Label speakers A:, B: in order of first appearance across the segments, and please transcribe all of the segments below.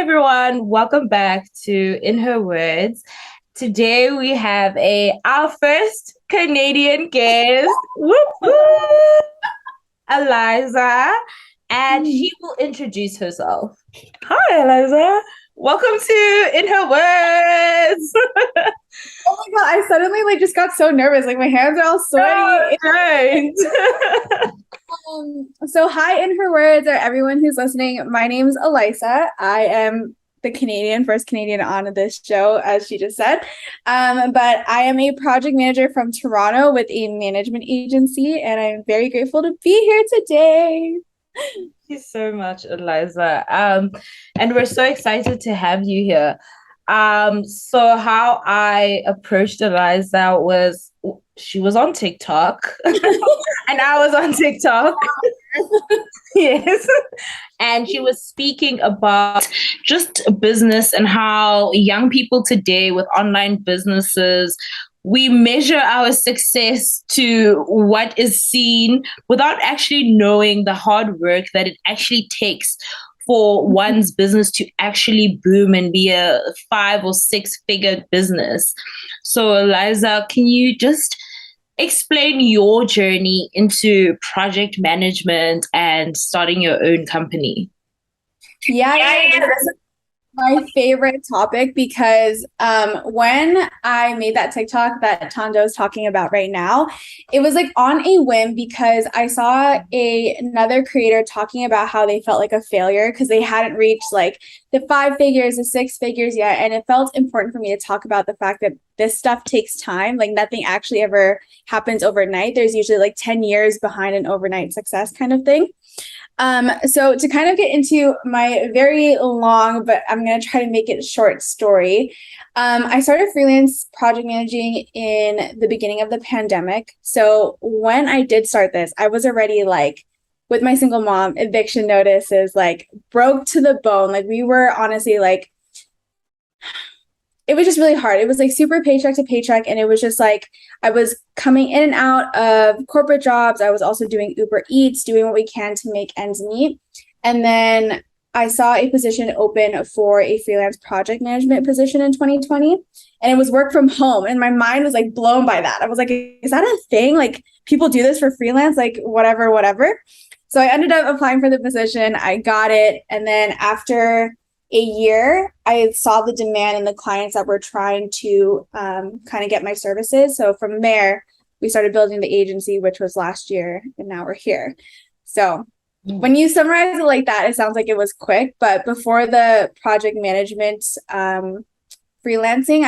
A: everyone, welcome back to In Her Words. Today we have our first Canadian guest, whoop, whoop, Eliza, and she will introduce herself. Hi, Eliza. Welcome to In Her Words.
B: Oh my God, I suddenly just got so nervous. Like my hands are all sweaty.
A: Right.
B: So hi in her words, or everyone who's listening. My name's Alyssa. I am the first Canadian on this show, as she just said. But I am a project manager from Toronto with a management agency, and I'm very grateful to be here today.
A: Thank you so much, Eliza. And we're so excited to have you here. So how I approached Eliza was she was on TikTok and I was on TikTok. Yes. And she was speaking about just business and how young people today with online businesses, we measure our success to what is seen without actually knowing the hard work that it actually takes for one's business to actually boom and be a 5 or 6 figure business. So, Eliza, can you just explain your journey into project management and starting your own company?
B: Yeah, this is my favorite topic because when I made that TikTok that Tando is talking about right now, it was like on a whim because I saw another creator talking about how they felt like a failure because they hadn't reached like the 5 figures, the 6 figures yet. And it felt important for me to talk about the fact that this stuff takes time. Like nothing actually ever happens overnight. There's usually like 10 years behind an overnight success kind of thing. So to kind of get into my very long, but I'm going to try to make it short story. I started freelance project managing in the beginning of the pandemic. So when I did start this, I was already like with my single mom, eviction notices, like broke to the bone. Like we were honestly like, it was just really hard. It was like super paycheck to paycheck. And it was just like, I was coming in and out of corporate jobs. I was also doing Uber Eats, doing what we can to make ends meet. And then I saw a position open for a freelance project management position in 2020. And it was work from home. And my mind was like blown by that. I was like, is that a thing? Like people do this for freelance, like whatever. So I ended up applying for the position. I got it. And then after a year, I saw the demand and the clients that were trying to kind of get my services. So from there, we started building the agency, which was last year, and now we're here. So when you summarize it like that, it sounds like it was quick. But before the project management freelancing,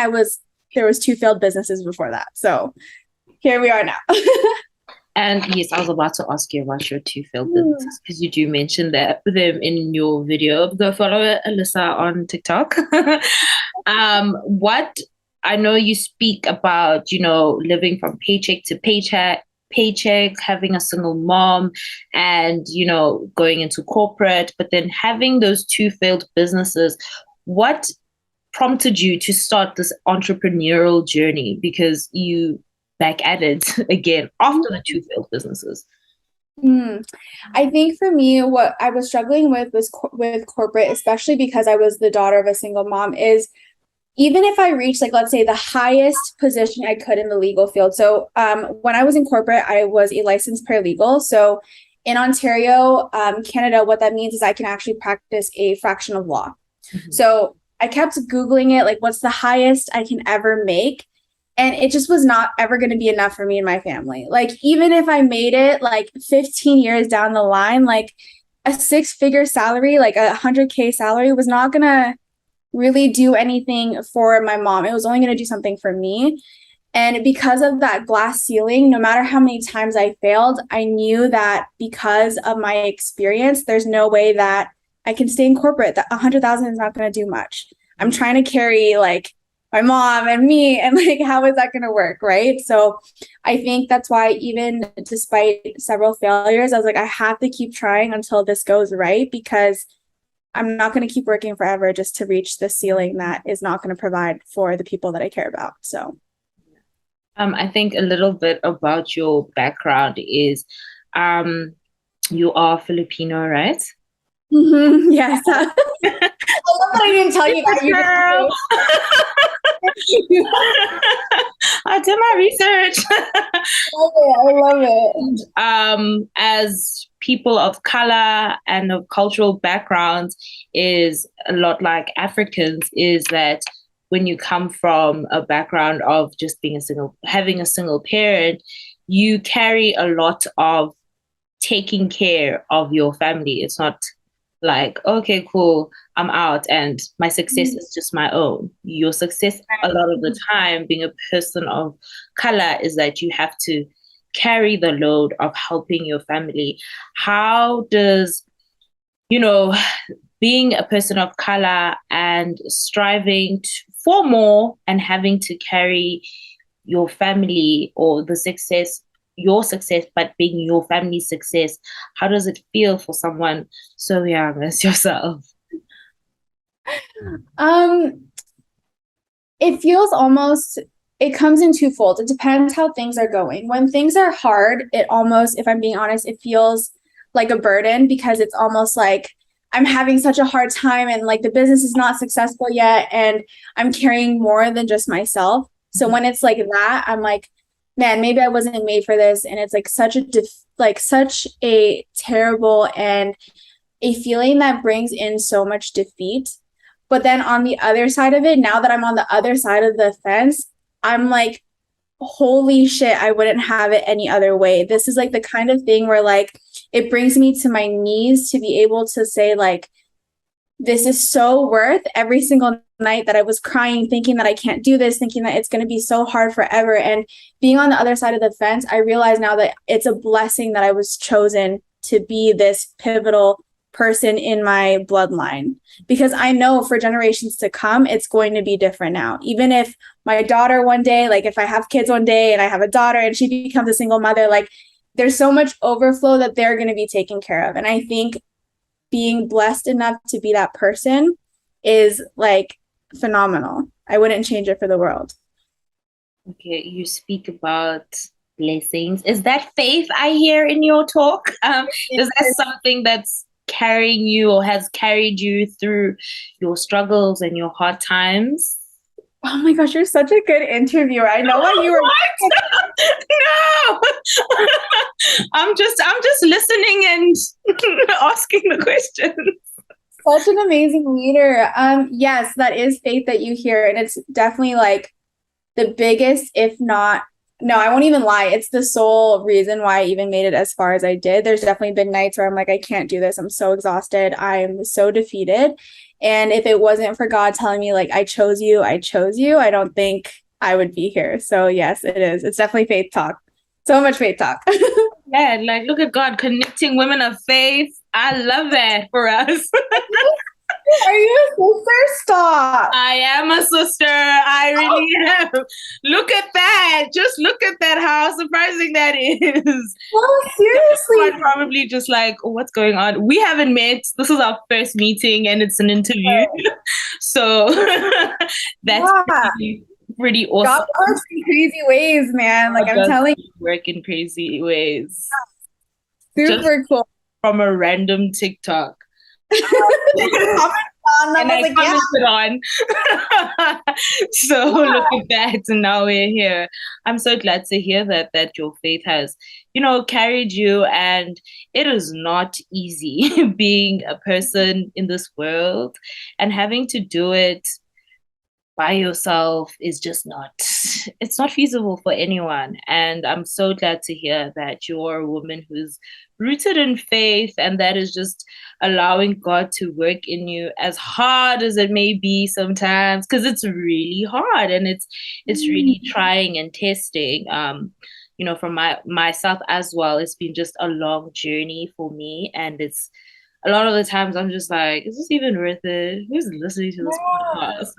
B: there was 2 failed businesses before that. So here we are now.
A: And yes, I was about to ask you about your 2 failed businesses because you do mention them in your video. Go follow Alyssa on TikTok. What I know you speak about, living from paycheck to paycheck, having a single mom, and going into corporate, but then having those 2 failed businesses. What prompted you to start this entrepreneurial journey? Because you back at it again after the 2 failed businesses?
B: I think for me, what I was struggling with was with corporate, especially because I was the daughter of a single mom, is even if I reached, like, let's say the highest position I could in the legal field. So when I was in corporate, I was a licensed paralegal. So in Ontario, Canada, what that means is I can actually practice a fraction of law. Mm-hmm. So I kept Googling it, like, what's the highest I can ever make? And it just was not ever going to be enough for me and my family. Like, even if I made it like 15 years down the line, like a 6-figure salary, like $100K salary was not going to really do anything for my mom. It was only going to do something for me. And because of that glass ceiling, no matter how many times I failed, I knew that because of my experience, there's no way that I can stay in corporate. That 100,000 is not going to do much. I'm trying to carry like my mom and me, and like, how is that going to work? Right. So I think that's why, even despite several failures, I was like, I have to keep trying until this goes right, because I'm not going to keep working forever just to reach the ceiling that is not going to provide for the people that I care about. So
A: I think a little bit about your background is you are Filipino, right?
B: Mm-hmm. Yes. love that I didn't tell you that.
A: Girl. I did my research.
B: I love it.
A: As people of color and of cultural backgrounds, is a lot like Africans, is that when you come from a background of just having a single parent, you carry a lot of taking care of your family. It's not like, okay, cool, I'm out and my success is just my own. Your success, a lot of the time, being a person of color, is that you have to carry the load of helping your family. How does, being a person of color and striving for more and having to carry your family or your success, but being your family's success, how does it feel for someone so young as yourself?
B: Um, it comes in twofold. It depends how things are going. When things are hard, it almost, if I'm being honest, it feels like a burden because it's almost like I'm having such a hard time and like the business is not successful yet and I'm carrying more than just myself. So when it's like that, I'm like, man, maybe I wasn't made for this. And it's like such a terrible and a feeling that brings in so much defeat. But then on the other side of it, now that I'm on the other side of the fence, I'm like, holy shit, I wouldn't have it any other way. This is like the kind of thing where like it brings me to my knees to be able to say like, this is so worth every single night that I was crying, thinking that I can't do this, thinking that it's going to be so hard forever. And being on the other side of the fence, I realize now that it's a blessing that I was chosen to be this pivotal person in my bloodline, because I know for generations to come, it's going to be different now. Even if my daughter one day, like if I have kids one day and I have a daughter and she becomes a single mother, like there's so much overflow that they're going to be taken care of. And I think being blessed enough to be that person is like phenomenal. I wouldn't change it for the world.
A: Okay, you speak about blessings. Is that faith I hear in your talk? Is that something that's carrying you or has carried you through your struggles and your hard times?
B: Oh my gosh, you're such a good interviewer. I know why you were.
A: No, I'm just listening and asking the questions.
B: Such an amazing leader. Yes, that is faith that you hear, and it's definitely like the biggest, if not, no, I won't even lie. It's the sole reason why I even made it as far as I did. There's definitely been nights where I'm like, I can't do this. I'm so exhausted. I'm so defeated. And if it wasn't for God telling me like, I chose you, I don't think I would be here. So yes, it is. It's definitely faith talk. So much faith talk.
A: Yeah, like look at God connecting women of faith. I love that for us.
B: Are you a sister? Stop.
A: I am a sister. I really am. Look at that. Just look at that. How surprising that is.
B: Oh, seriously.
A: I'm probably just like, oh, what's going on? We haven't met. This is our first meeting and it's an interview. So that's pretty awesome.
B: God works in crazy ways, man. Like I'm telling you.
A: Work in crazy ways.
B: Super cool.
A: From a random TikTok. And I commented on. So look at that, and now we're here. I'm so glad to hear that your faith has, carried you, and it is not easy being a person in this world, and having to do it by yourself is just it's not feasible for anyone. And I'm so glad to hear that you're a woman who's rooted in faith, and that is just allowing God to work in you, as hard as it may be sometimes, because it's really hard and it's really trying and testing. From myself as well, it's been just a long journey for me, and it's a lot of the times I'm just like, is this even worth it? Who's listening to this podcast?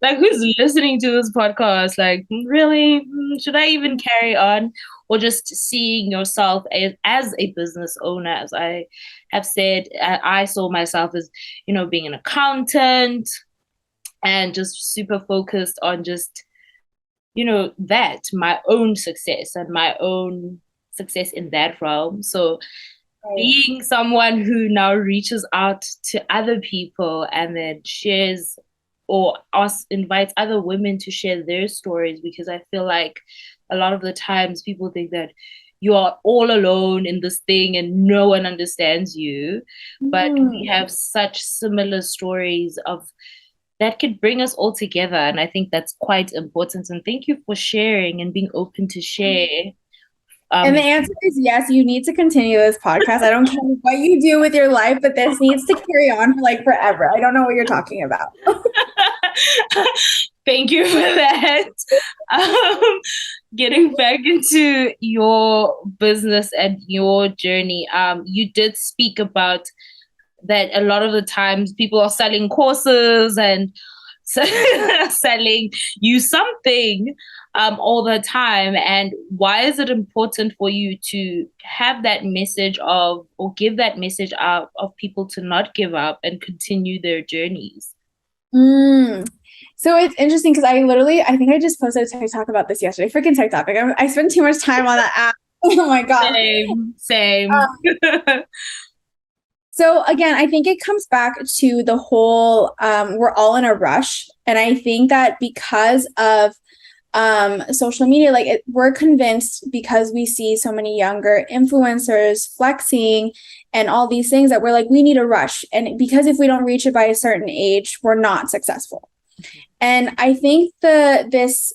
A: Like, who's listening to this podcast? Like, really? Should I even carry on? Or just seeing yourself as a business owner, as I have said, I saw myself as, being an accountant and just super focused on just, that, my own success and my own success in that realm. So
B: Right.
A: being someone who now reaches out to other people and then shares or invites other women to share their stories, because I feel like a lot of the times people think that you are all alone in this thing and no one understands you, but we
B: Mm.
A: have such similar stories of that could bring us all together, and I think that's quite important. And thank you for sharing and being open to share.
B: And
A: um
B: the answer is yes, you need to continue this podcast. I don't care what you do with your life, but this needs to carry on for like forever. I don't know what you're talking about.
A: Thank you for that. Um, Getting back into your business and your journey, you did speak about that a lot of the times people are selling courses and selling you something all the time. And why is it important for you to have that message of, or give that message out of people to not give up and continue their journeys?
B: Mm. So it's interesting because I think I just posted a TikTok about this yesterday. Freaking TikTok. Like, I spend too much time on that app. Oh my gosh.
A: Same.
B: Um, so again, I think it comes back to the whole we're all in a rush. And I think that because of social media, we're convinced because we see so many younger influencers flexing and all these things that we're like, we need a rush. And because if we don't reach it by a certain age, we're not successful. And I think this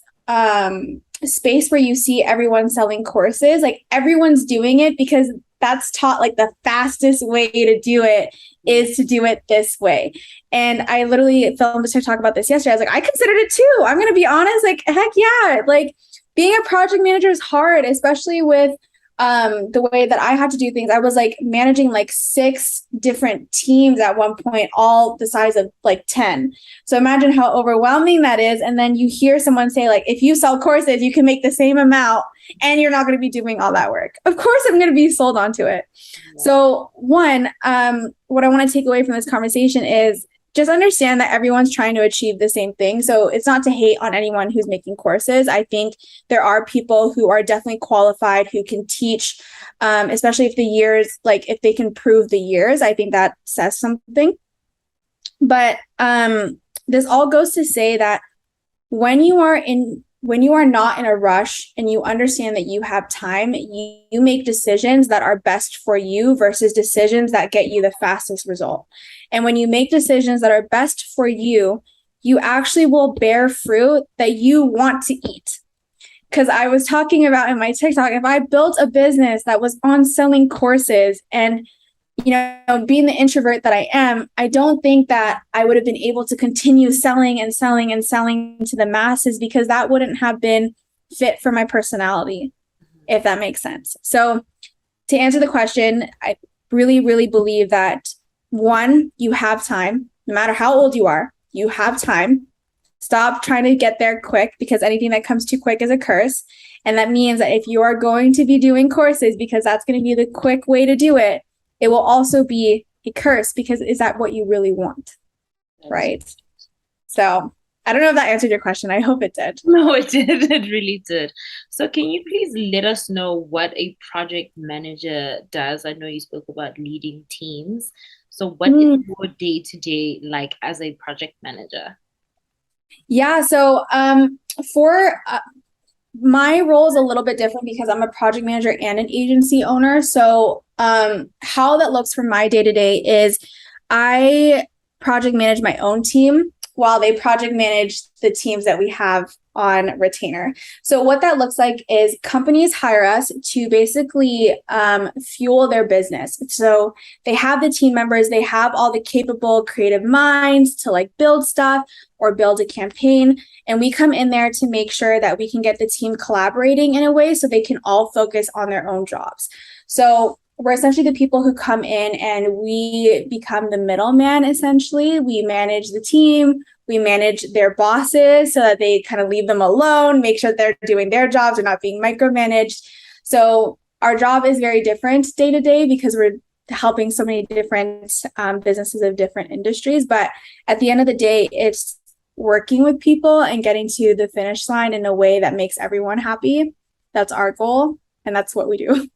B: space where you see everyone selling courses, like everyone's doing it because that's taught like the fastest way to do it is to do it this way. And I literally filmed a TikTok about this yesterday. I was like, I considered it too. I'm going to be honest. Like, heck yeah. Like being a project manager is hard, especially with the way that I had to do things. I was like managing like 6 different teams at one point, all the size of like 10. So imagine how overwhelming that is. And then you hear someone say like, if you sell courses, you can make the same amount and you're not going to be doing all that work. Of course, I'm going to be sold onto it. Yeah. So one, what I want to take away from this conversation is just understand that everyone's trying to achieve the same thing. So it's not to hate on anyone who's making courses. I think there are people who are definitely qualified who can teach, especially if the years, like if they can prove the years, I think that says something. But this all goes to say that when you are not in a rush and you understand that you have time, you make decisions that are best for you versus decisions that get you the fastest result. And when you make decisions that are best for you, you actually will bear fruit that you want to eat. Because I was talking about in my TikTok, if I built a business that was on selling courses and being the introvert that I am, I don't think that I would have been able to continue selling and selling and selling to the masses because that wouldn't have been fit for my personality, if that makes sense. So to answer the question, I really, really believe that one, you have time, no matter how old you are, you have time. Stop trying to get there quick because anything that comes too quick is a curse. And that means that if you are going to be doing courses because that's going to be the quick way to do it, it will also be a curse because is that what you really want? Right? So I don't know if that answered your question. I hope it did.
A: No, it did. It really did. So can you please let us know what a project manager does? I know you spoke about leading teams. So what is your day-to-day like as a project manager?
B: Yeah. So for my role is a little bit different because I'm a project manager and an agency owner. So how that looks for my day-to-day is I project manage my own team while they project manage the teams that we have on retainer. So what that looks like is companies hire us to basically fuel their business. So they have the team members, they have all the capable creative minds to like build stuff or build a campaign. And we come in there to make sure that we can get the team collaborating in a way so they can all focus on their own jobs. So we're essentially the people who come in and we become the middleman, essentially. We manage the team, we manage their bosses so that they kind of leave them alone, make sure they're doing their jobs, they're not being micromanaged. So our job is very different day to day because we're helping so many different businesses of different industries. But at the end of the day, it's working with people and getting to the finish line in a way that makes everyone happy. That's our goal, and that's what we do.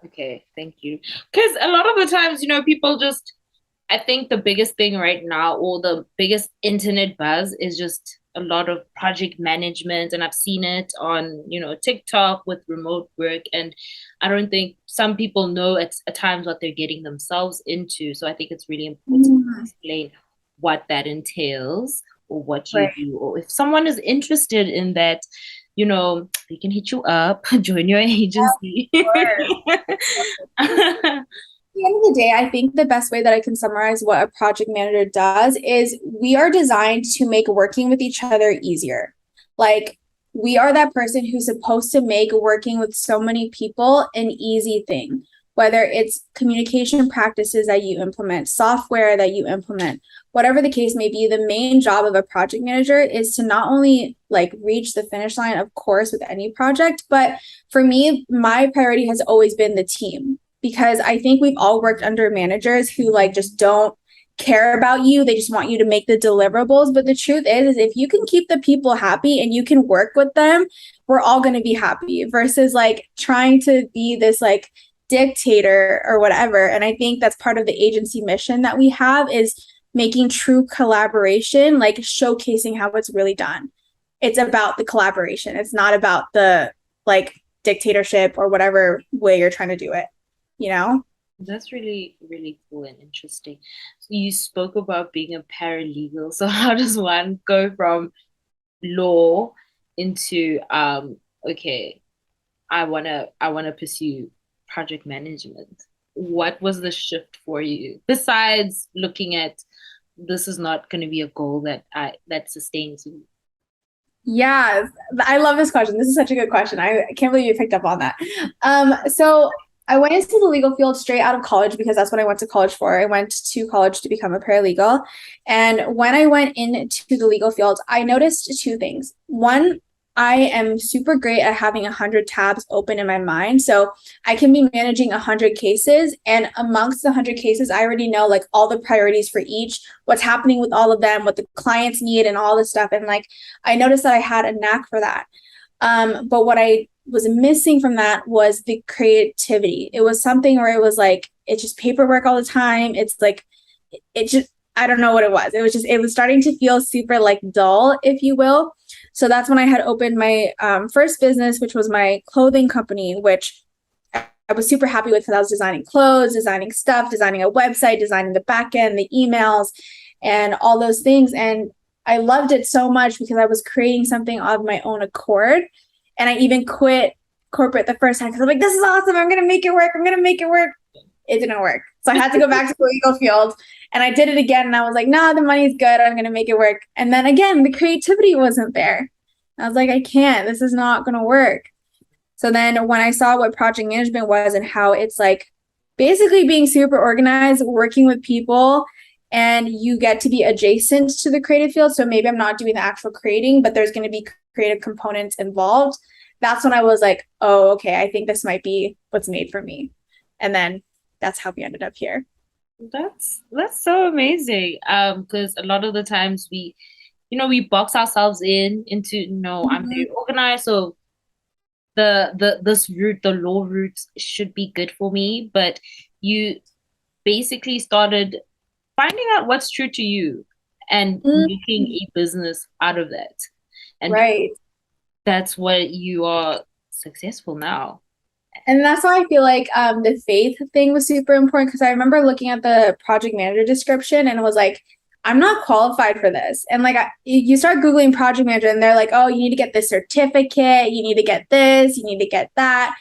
A: Okay, thank you. Because a lot of the times, people just, I think the biggest thing right now, or the biggest internet buzz, is just a lot of project management. And I've seen it on, TikTok with remote work. And I don't think some people know at times what they're getting themselves into. So I think it's really important to
B: Mhm.
A: explain what that entails or what you
B: Right.
A: do. Or if someone is interested in that, they can hit you up, join your agency.
B: The end of the day, I think the best way that I can summarize what a project manager does is we are designed to make working with each other easier. Like, we are that person who's supposed to make working with so many people an easy thing, whether it's communication practices that you implement, software that you implement, whatever the case may be. The main job of a project manager is to not only like reach the finish line, of course, with any project, but for me, my priority has always been the team, because I think we've all worked under managers who like just don't care about you. They just want you to make the deliverables. But the truth is if you can keep the people happy and you can work with them, we're all going to be happy versus like trying to be this like dictator or whatever. And I think that's part of the agency mission that we have is making true collaboration, like showcasing how it's really done. It's about the collaboration. It's not about the like dictatorship or whatever way you're trying to do it, you know?
A: That's really, really cool and interesting. So you spoke about being a paralegal. So how does one go from law into okay, I wanna pursue project management? What was the shift for you? Besides looking at this is not gonna be a goal that sustains you.
B: Yeah, I love this question. This is such a good question. I can't believe you picked up on that. So I went into the legal field straight out of college because that's what I went to college for. I went to college to become a paralegal. And when I went into the legal field, I noticed two things. One, I am super great at having 100 tabs open in my mind. So I can be managing 100 cases. And amongst the 100 cases, I already know like all the priorities for each, what's happening with all of them, what the clients need, and all this stuff. And like, I noticed that I had a knack for that. But what I was missing from that was the creativity. It was something where it was like, it's just paperwork all the time. It's like, it just, I don't know what it was. It was just, it was starting to feel super like dull, if you will. So that's when I had opened my first business, which was my clothing company, which I was super happy with because I was designing clothes, designing stuff, designing a website, designing the back end, the emails, and all those things. And I loved it so much because I was creating something of my own accord. And I even quit corporate the first time because I'm like, this is awesome. I'm going to make it work. I'm going to make it work. It didn't work. So I had to go back to the legal field and I did it again. And I was like, nah, the money's good. I'm going to make it work. And then again, the creativity wasn't there. I was like, I can't. This is not going to work. So then when I saw what project management was and how it's like basically being super organized, working with people, and you get to be adjacent to the creative field. So maybe I'm not doing the actual creating, but there's going to be creative components involved. That's when I was like, oh, okay, I think this might be what's made for me. And then that's how we ended up here.
A: That's so amazing. Because a lot of the times we box ourselves into no, I'm
B: Mhm.
A: very organized, so the this route, the law route should be good for me, but you basically started finding out what's true to you and making
B: Mhm.
A: a business out of that. And
B: Right.
A: that's what you are successful now.
B: And that's why I feel like the faith thing was super important because I remember looking at the project manager description and it was like, I'm not qualified for this. And like, you start Googling project manager and they're like, oh, you need to get this certificate, you need to get this, you need to get that.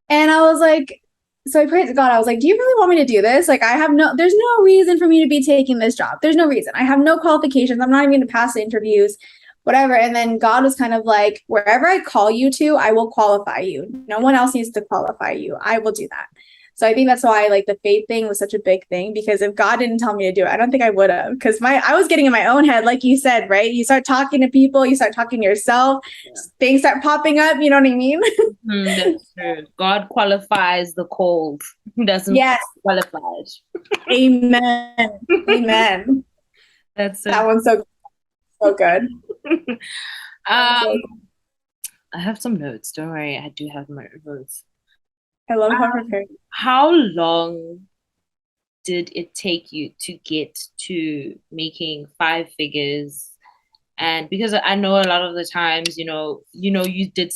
B: And I was like, so I prayed to God. I was like, do you really want me to do this? Like, there's no reason for me to be taking this job. There's no reason. I have no qualifications. I'm not even going to pass the interviews, whatever. And then God was kind of like, wherever I call you to, I will qualify you. No one else needs to qualify you. I will do that. So I think that's why like the faith thing was such a big thing because if God didn't tell me to do it, I don't think I would have. Because I was getting in my own head, like you said, right? You start talking to people, you start talking to yourself, things start popping up. You know what I mean?
A: That's true. God qualifies the called. He doesn't
B: Yes.
A: qualify
B: Amen.
A: it.
B: Amen.
A: That's so
B: That one's so good.
A: um
B: So
A: I have some notes. Don't worry, I do have my notes.
B: I love how prepared.
A: How long did it take you to get to making five figures? And because I know a lot of the times, you did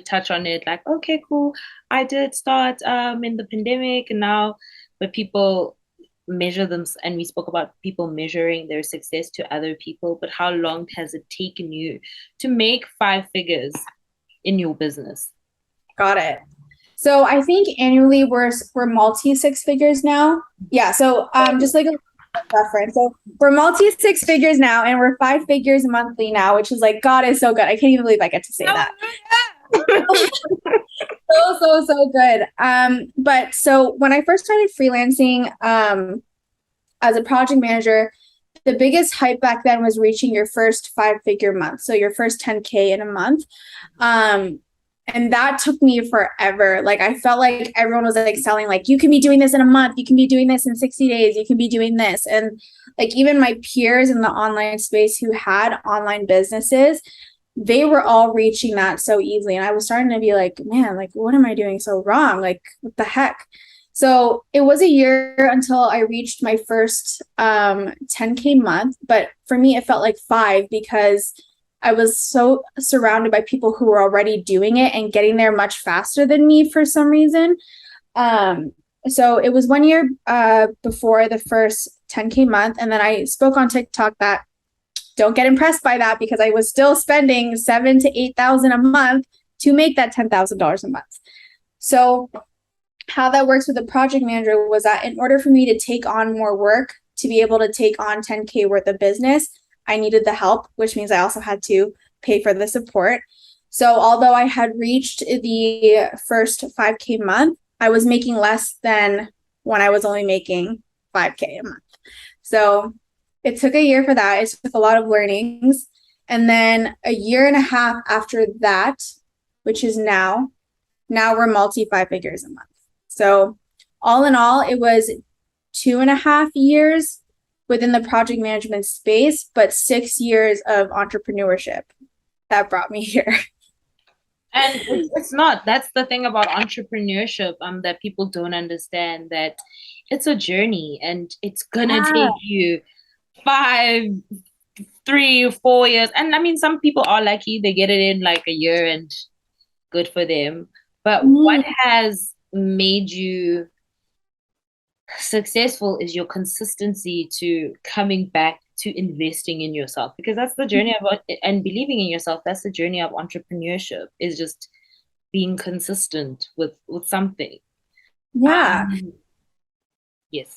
A: touch on it, like, okay, cool. I did start in the pandemic and now, but people measure them, and we spoke about people measuring their success to other people, but how long has it taken you to make five figures in your business?
B: Got it. So I think annually we're multi six figures now. Yeah. So just like a reference. So we're multi six figures now, and we're five figures monthly now, which is like, God is so good. I can't even believe I get to say that. So good. But so when I first started freelancing as a project manager, the biggest hype back then was reaching your first five-figure month. So your first 10K in a month. And that took me forever. Like I felt like everyone was like selling, like, you can be doing this in a month, you can be doing this in 60 days, you can be doing this. And like even my peers in the online space who had online businesses, they were all reaching that so easily. And I was starting to be like, man, like, what am I doing so wrong? Like, what the heck? So it was a year until I reached my first 10K month. But for me, it felt like five because I was so surrounded by people who were already doing it and getting there much faster than me for some reason. So it was 1 year before the first 10K month. And then I spoke on TikTok that don't get impressed by that because I was still spending $7,000 to $8,000 a month to make that $10,000 a month. So how that works with a project manager was that in order for me to take on more work, to be able to take on 10K worth of business, I needed the help, which means I also had to pay for the support. So although I had reached the first 5K month, I was making less than when I was only making 5K a month. So it took a year for that. It took a lot of learnings. And then a year and a half after that, which is now we're multi five figures a month. So all in all, it was 2.5 years within the project management space, but 6 years of entrepreneurship that brought me here.
A: And it's not, that's the thing about entrepreneurship, that people don't understand, that it's a journey and it's gonna take you 5, 3, 4 years. And I mean, some people are lucky, they get it in like a year and good for them. But what has made you successful is your consistency to coming back to investing in yourself, because that's the journey of, and believing in yourself, that's the journey of entrepreneurship, is just being consistent with something. Yes,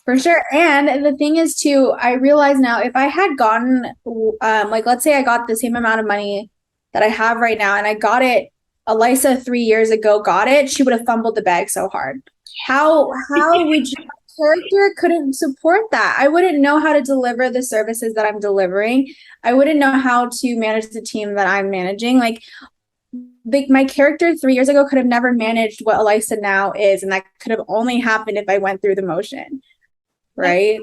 B: for sure. And the thing is too, I realize now, if I had gotten like, let's say I got the same amount of money that I have right now, and I got it, Alyssa 3 years ago got it, she would have fumbled the bag so hard. How would you, character couldn't support that. I wouldn't know how to deliver the services that I'm delivering. I wouldn't know how to manage the team that I'm managing. Like my character 3 years ago could have never managed what Alyssa now is. And that could have only happened if I went through the motion. Right?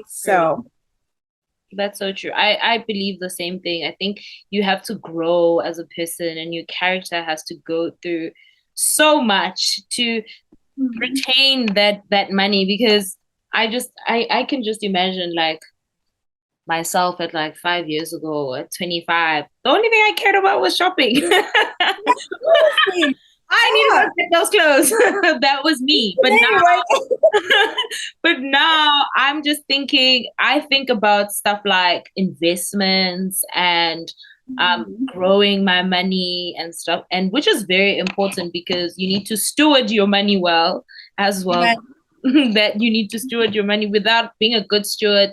A: That's so true. I believe the same thing. I think you have to grow as a person, and your character has to go through so much to retain that money, because I can just imagine like myself at like 5 years ago at 25. The only thing I cared about was shopping. I need to get those clothes. That was me. But now I'm just thinking, I think about stuff like investments and growing my money and stuff, and which is very important because you need to steward your money well as well. Right. That you need to steward your money. Without being a good steward,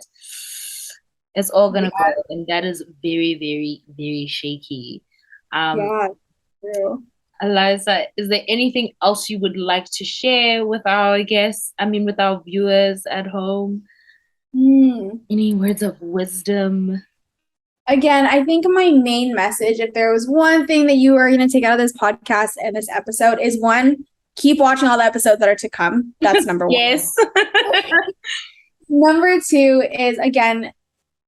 A: it's all gonna go, and that is very, very, very shaky.
B: True.
A: Alyssa, is there anything else you would like to share with our guests? I mean, with our viewers at home? Any words of wisdom?
B: Again, I think my main message, if there was one thing that you are going to take out of this podcast and this episode, is one, keep watching all the episodes that are to come. That's number one.
A: Yes.
B: Number two is, again,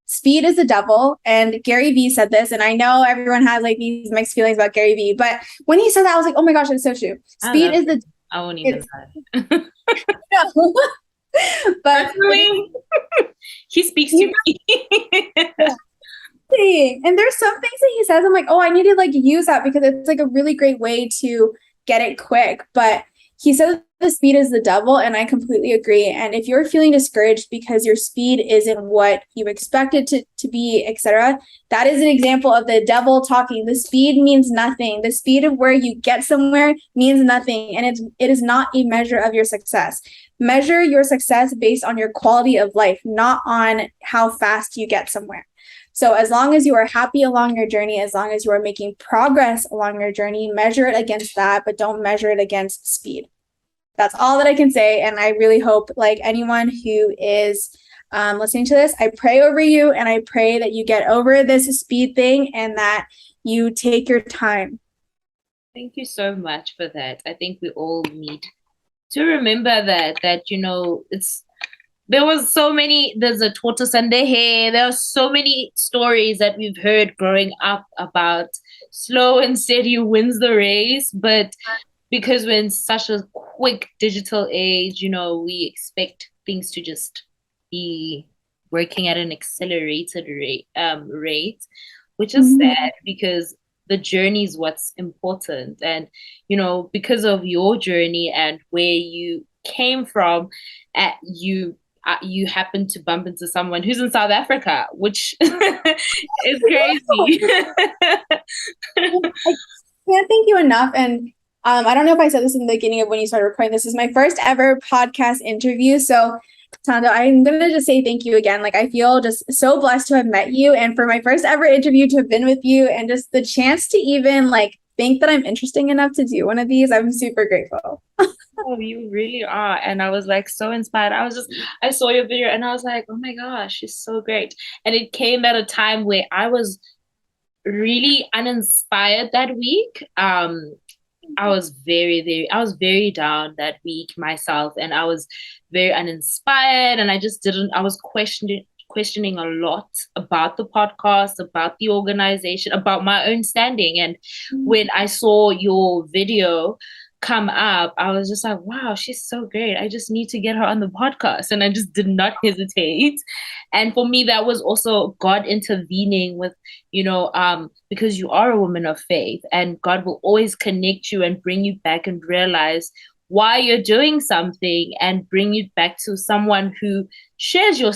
B: speed is the devil. And Gary Vee said this, and I know everyone has like these mixed feelings about Gary Vee, but when he said that, I was like, oh my gosh, it's so true. Speed is the
A: I won't even lie.
B: No. But
A: Personally, he speaks to me.
B: and there's some things that he says, I'm like, oh, I need to like use that because it's like a really great way to get it quick. But he says the speed is the devil, and I completely agree. And if you're feeling discouraged because your speed isn't what you expected to be, etc., that is an example of the devil talking. The speed means nothing. The speed of where you get somewhere means nothing, and it is not a measure of your success. Measure your success based on your quality of life, not on how fast you get somewhere. So as long as you are happy along your journey, as long as you are making progress along your journey, measure it against that, but don't measure it against speed. That's all that I can say. And I really hope like anyone who is listening to this, I pray over you, and I pray that you get over this speed thing and that you take your time.
A: Thank you so much for that. I think we all need to remember that there's a tortoise and a hare. There are so many stories that we've heard growing up about slow and steady wins the race. But because we're in such a quick digital age, we expect things to just be working at an accelerated rate, which is sad because the journey is what's important. And, because of your journey and where you came from, you happen to bump into someone who's in South Africa, which is crazy.
B: I can't thank you enough. And I don't know if I said this in the beginning of when you started recording. This is my first ever podcast interview. So, Tondo, I'm going to just say thank you again. Like, I feel just so blessed to have met you, and for my first ever interview to have been with you, and just the chance to even like think that I'm interesting enough to do one of these. I'm super grateful.
A: Oh, you really are. And I was like so inspired. I saw your video and I was like, oh my gosh, she's so great. And it came at a time where I was really uninspired that week. I was I was very down that week myself, and I was very uninspired, and I was questioning a lot about the podcast, about the organization, about my own standing. And when I saw your video come up, I was just like, wow, she's so great. I just need to get her on the podcast. And I just did not hesitate. And for me, that was also God intervening with, because you are a woman of faith, and God will always connect you and bring you back and realize why you're doing something, and bring you back to someone who shares your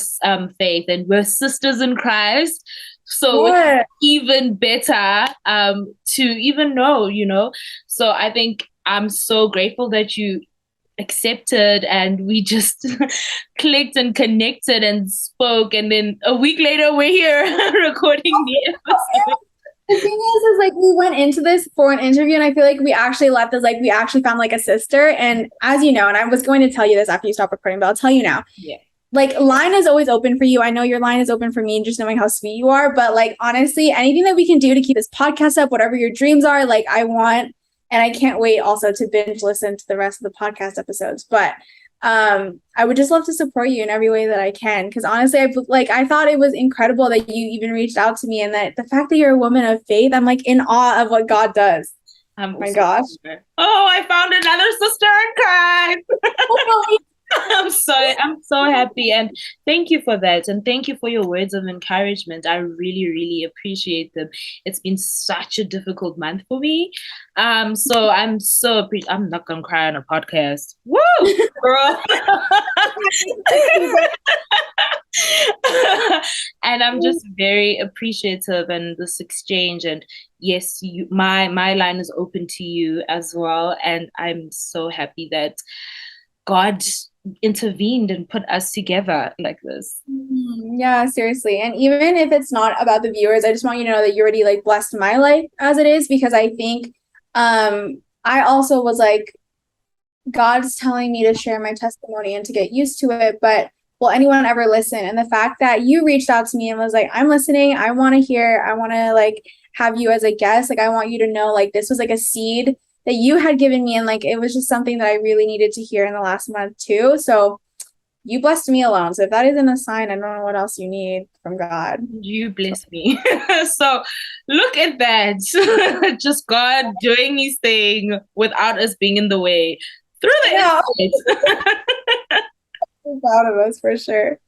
A: faith, and we're sisters in Christ. So it's even better to even know. So I think I'm so grateful that you accepted, and we just clicked and connected and spoke, and then a week later we're here recording the episode.
B: The thing is like we went into this for an interview, and I feel like we actually left as like we actually found like a sister. And as you know, and I was going to tell you this after you stop recording, but I'll tell you now.
A: Yeah.
B: Like, line is always open for you. I know your line is open for me, and just knowing how sweet you are. But like, honestly, anything that we can do to keep this podcast up, whatever your dreams are, like I want, and I can't wait also to binge listen to the rest of the podcast episodes. But I would just love to support you in every way that I can. Because honestly, I thought it was incredible that you even reached out to me, and that the fact that you're a woman of faith, I'm like in awe of what God does. Oh my gosh.
A: Oh, I found another sister in Christ. I'm so happy, and thank you for that, and thank you for your words of encouragement. I really, really appreciate them. It's been such a difficult month for me, so I'm not gonna cry on a podcast. Woo, girl! And I'm just very appreciative in this exchange. And yes, my line is open to you as well, and I'm so happy that God intervened and put us together like this.
B: Yeah, seriously. And even if it's not about the viewers, I just want you to know that you already like blessed my life as it is, because I think I also was like, God's telling me to share my testimony and to get used to it, but will anyone ever listen? And the fact that you reached out to me and was like, I'm listening, I want to hear, I want to like have you as a guest, like I want you to know like this was like a seed that you had given me, and like it was just something that I really needed to hear in the last month too. So you blessed me alone. So if that isn't a sign, I don't know what else you need from God.
A: You bless me. So look at that. Just God doing his thing without us being in the way. through the
B: I'm proud of us for sure.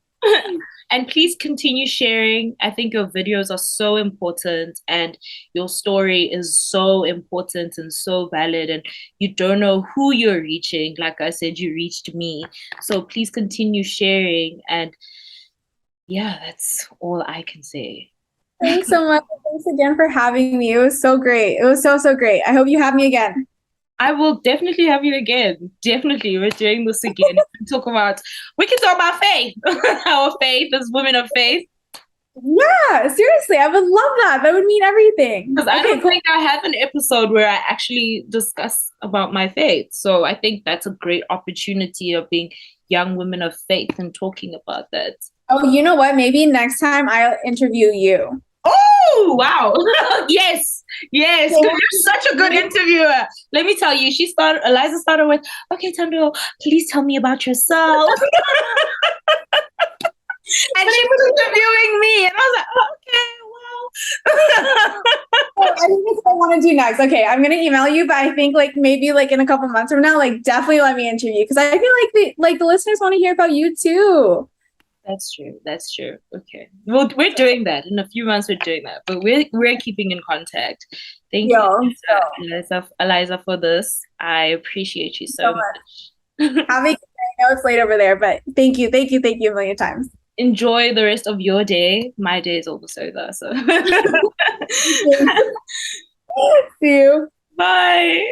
A: And please continue sharing. I think your videos are so important and your story is so important and so valid. And you don't know who you're reaching. Like I said, you reached me. So please continue sharing. And yeah, that's all I can say.
B: Thanks so much. Thanks again for having me. It was so great. It was so, so great. I hope you have me again.
A: I will definitely have you again. Definitely. We're doing this again. We can talk about faith. Our faith as women of faith.
B: Yeah, seriously, I would love that. That would mean everything.
A: Because I don't think I have an episode where I actually discuss about my faith. So I think that's a great opportunity of being young women of faith and talking about that.
B: Oh, you know what? Maybe next time I'll interview you.
A: Oh, wow. Yes. Yes. You're such a good interviewer. Let me tell you, Alyssa started with, okay, Tando, please tell me about yourself. And she was interviewing me. And I was like, okay, well.
B: I think that's what I want to do next. Okay, I'm gonna email you, but I think maybe in a couple months from now, definitely let me interview because I feel like the listeners want to hear about you too.
A: That's true. That's true. Okay. Well, we're doing that. In a few months, we're doing that. But we're keeping in contact. Thank you, Alyssa, for this. I appreciate you so much.
B: Have a good day. I know it's late over there, but thank you a million times.
A: Enjoy the rest of your day. My day is almost over. So
B: See you.
A: Bye.